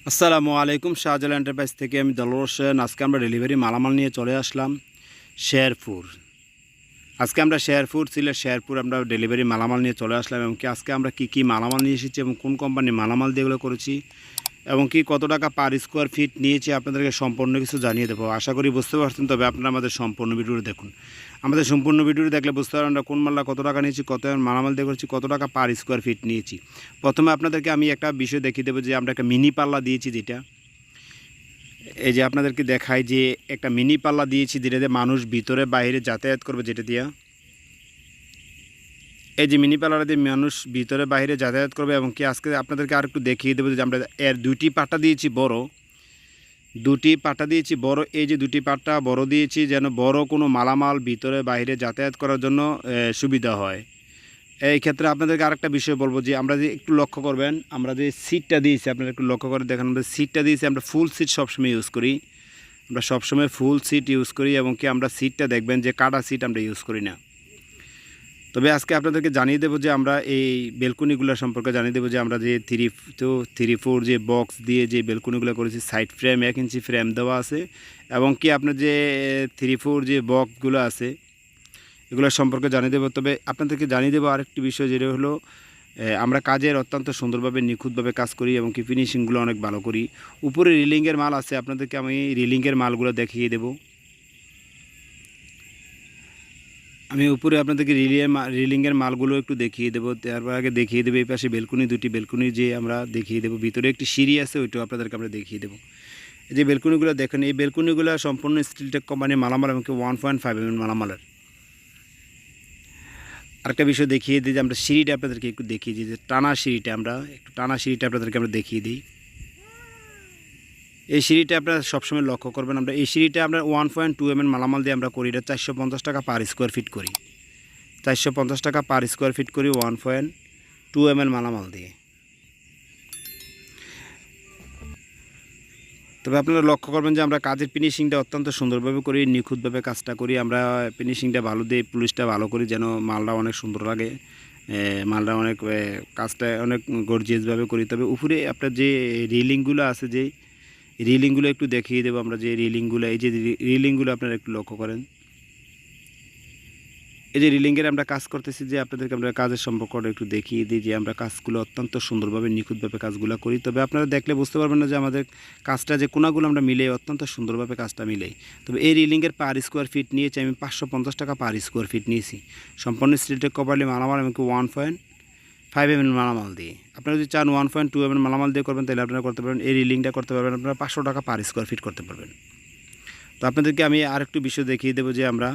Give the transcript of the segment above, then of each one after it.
আসসালামু আলাইকুম। শাহজালাল এন্টারপ্রাইজ থেকে আমি দলর হোসেন। আজকে আমরা ডেলিভারি মালামাল নিয়ে চলে আসলাম শেরপুর। আজকে আমরা শেরপুর আমরা ডেলিভারি মালামাল নিয়ে চলে আসলাম এবং কি আজকে আমরা কি মালামাল নিয়ে এসেছি এবং কোন কোম্পানির মালামাল দিয়ে এগুলো করেছি এবং কি কত টাকা পার স্কোয়ার ফিট নিয়েছি আপনাদেরকে সম্পূর্ণ কিছু জানিয়ে দেবো। আশা করি বুঝতে পারছেন, তবে আপনারা আমাদের সম্পূর্ণ ভিডিওটি দেখুন। আমাদের সম্পূর্ণ ভিডিওটি দেখলে বুঝতে পারবেন আমরা কোন মাল্লা কত টাকা নিয়েছি, কত মালামাল দিয়ে করেছি, কত টাকা পার স্কোয়ার ফিট নিয়েছি। প্রথমে আপনাদেরকে আমি একটা বিষয় দেখিয়ে দেবো যে আমরা একটা মিনি পাল্লা দিয়েছি, যেটা এই যে আপনাদেরকে দেখাই যে একটা মিনি পাল্লা দিয়েছি, যেটা দিয়ে মানুষ ভিতরে বাইরে যাতায়াত করবে, যেটা দিয়া এই যে মিনি পাল্লাটা দিয়ে মানুষ ভিতরে বাইরে যাতায়াত করবে। এবং কি আজকে আপনাদেরকে আর একটু দেখিয়ে দেবো যে আমরা এর দুটি পাটা দিয়েছি বড়, এই যে দুটি পাটা বড় দিয়েছি যেন বড় কোনো মালামাল ভিতরে বাইরে যাতায়াত করার জন্য সুবিধা হয়। এই ক্ষেত্রে আপনাদেরকে আরেকটা বিষয় বলবো যে আমরা যে একটু লক্ষ্য করবেন, আমরা যে সিটটা দিয়েছি আপনারা একটু লক্ষ্য করে দেখেন। আমরা সিটটা দিয়েছি, আমরা ফুল সিট সবসময় ইউজ করি, আমরা সবসময় ফুল সিট ইউজ করি এবং কি আমরা সিটটা দেখবেন যে কাটা সিট আমরা ইউজ করি না। তবে আজকে আপনাদেরকে জানিয়ে দেবো যে আমরা এই বেলকুনিগুলো সম্পর্কে জানিয়ে দেবো যে আমরা যে 3-4 যে বক্স দিয়ে যে বেলকুনিগুলো করেছি, সাইড ফ্রেম 1 ইঞ্চি ফ্রেম দেওয়া আছে এবং কি আপনার যে 3-4 যে বক্সগুলো আছে এগুলো সম্পর্কে জানিয়ে দেবো। তবে আপনাদেরকে জানিয়ে দেবো আরেকটি বিষয়, যেটা হলো আমরা কাজের অত্যন্ত সুন্দরভাবে নিখুঁতভাবে কাজ করি এবং কি ফিনিশিংগুলো অনেক ভালো করি। উপরে রিলিংয়ের মাল আছে, আপনাদেরকে আমি রিলিংয়ের মালগুলো দেখিয়ে দেবো। আমি উপরে আপনাদেরকে রিলিংয়ের মালগুলো একটু দেখিয়ে দেবো। তারপর আগে দেখিয়ে দেবো এই পাশে দুটি বেলকুনি যে আমরা দেখিয়ে দেবো। ভিতরে একটি সিঁড়ি আছে, ওইটাও আপনাদেরকে আমরা দেখিয়ে দেবো। এই যে বেলকুনিগুলো দেখেন, এই বেলকুনিগুলো সম্পূর্ণ স্টিলটেক কোম্পানির মালামাল এবং 1.5 mm মালামালের। আরেকটা বিষয় দেখিয়ে দিই যে আমরা সিঁড়িটা আপনাদেরকে একটু দেখিয়ে দিই, যে টানা সিঁড়িটা আপনাদেরকে আমরা দেখিয়ে দিই। এই সিঁড়িটা আপনারা সবসময় লক্ষ্য করবেন, আমরা এই সিঁড়িটা আমরা 1.2 mm মালামাল দিয়ে আমরা করি। এটা 450 টাকা পার স্কোয়ার ফিট করি, 450 টাকা পার স্কোয়ার ফিট করি 1.2 mm মালামাল দিয়ে। তবে আপনারা লক্ষ্য করবেন যে আমরা কাজের ফিনিশিংটা অত্যন্ত সুন্দরভাবে করি, নিখুঁতভাবে কাজটা করি। আমরা ফিনিশিংটা ভালো দিই, পুলিশটা ভালো করি যেন মালটা অনেক সুন্দর লাগে, মালটা অনেক কাজটা অনেক গর্জিয়াসভাবে করি। তবে উপরে আপনার যে রিলিংগুলো আছে, যে রিলিংগুলো একটু দেখিয়ে দেবো আমরা। যে রিলিংগুলো, এই যে রিলিংগুলো আপনারা একটু লক্ষ্য করেন, এই যে রিলিংয়ের আমরা কাজ করতেছি, যে আপনাদেরকে আমরা কাজের সম্পর্কটা একটু দেখিয়ে দিই যে আমরা কাজগুলো অত্যন্ত সুন্দরভাবে নিখুঁতভাবে কাজগুলো করি। তবে আপনারা দেখলে বুঝতে পারবেন না যে আমাদের কাজটা যে কোনাগুলো আমরা মিলে অত্যন্ত সুন্দরভাবে কাজটা মিলাই। তবে এই রিলিংয়ের পার স্কোয়ার ফিট নিয়েছি আমি 550 টাকা পার স্কোয়ার ফিট নিয়েছি, সম্পূর্ণ স্টিলটেক কপারলি মালামাল এবং 1.5 mm মালামাল দিয়ে। আপনারা যদি চান 1.2 mm মালামাল দিয়ে করবেন তাহলে আপনারা করতে পারবেন। এই রিলিংটা করতে পারবেন আপনারা 500 টাকা পার স্কোয়ার ফিট করতে পারবেন। তো আপনাদেরকে আমি আরেকটু বিষয় দেখিয়ে দেবো যে আমরা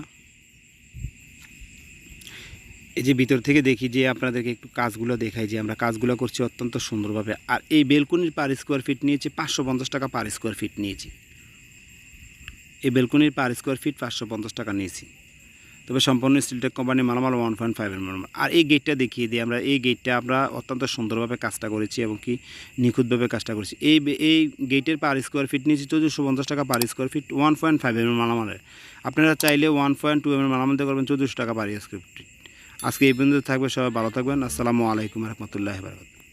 এই যে ভিতর থেকে দেখি, যে আপনাদেরকে একটু কাজগুলো দেখাই যে আমরা কাজগুলো করছি অত্যন্ত সুন্দরভাবে। আর এই বেলকুনির পার স্কোয়ার ফিট নিয়েছি 550 টাকা পার স্কোয়ার ফিট নিয়েছি, এই বেলকুনির পার স্কোয়ার ফিট 550 টাকা নিয়েছি। তবে সম্পূর্ণ স্টিলটেক কোম্পানির মালামাল 1.5 mm। আর এই গেটটা দেখিয়ে দিই, আমরা এই গেটটা আমরা অত্যন্ত সুন্দরভাবে কাজটা করেছি এবং কি নিখুঁতভাবে কাজটা করেছি। এই গেটের পার স্কোয়ার ফিট নিয়েছি 1450 টাকা পার স্কোয়ার ফিট 1.5 mm মালামালের। আপনারা চাইলে 1.2 mm মালামাল দিয়ে করবেন 1400 টাকা পার স্কোয়ার ফিট। আজকে এই পর্যন্ত থাকবে, সবাই ভালো থাকবেন। আসসালামু আলাইকুম রহমতুল্লাহি ওয়া বারাকাতুহু।